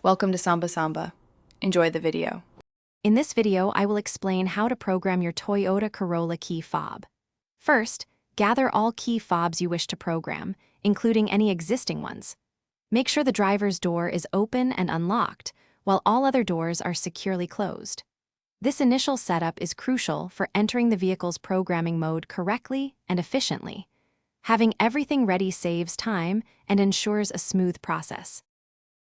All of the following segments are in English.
Welcome to Samba Samba. Enjoy the video. In this video, I will explain how to program your Toyota Corolla key fob. First, gather all key fobs you wish to program, including any existing ones. Make sure the driver's door is open and unlocked, while all other doors are securely closed. This initial setup is crucial for entering the vehicle's programming mode correctly and efficiently. Having everything ready saves time and ensures a smooth process.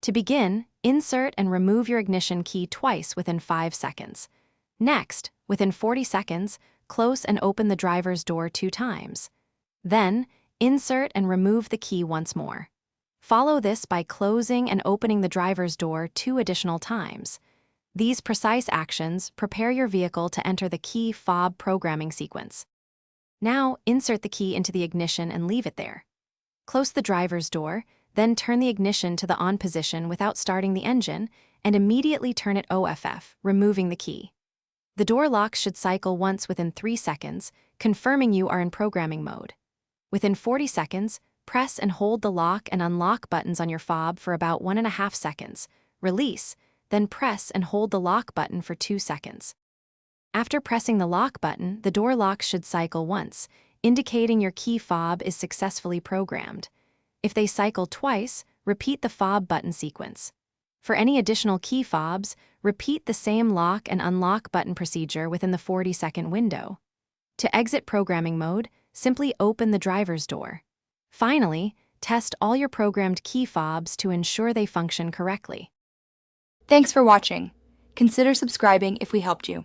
To begin, insert and remove your ignition key twice within 5 seconds. Next, within 40 seconds, close and open the driver's door 2 times. Then, insert and remove the key once more. Follow this by closing and opening the driver's door 2 additional times. These precise actions prepare your vehicle to enter the key fob programming sequence. Now, insert the key into the ignition and leave it there. Close the driver's door, then turn the ignition to the on position without starting the engine, and immediately turn it OFF, removing the key. The door lock should cycle once within 3 seconds, confirming you are in programming mode. Within 40 seconds, press and hold the lock and unlock buttons on your fob for about 1.5 seconds. Release, then press and hold the lock button for 2 seconds. After pressing the lock button, the door lock should cycle once, indicating your key fob is successfully programmed. If they cycle twice, repeat the fob button sequence. For any additional key fobs, repeat the same lock and unlock button procedure within the 40-second window. To exit programming mode, simply open the driver's door. Finally, test all your programmed key fobs to ensure they function correctly. Thanks for watching. Consider subscribing if we helped you.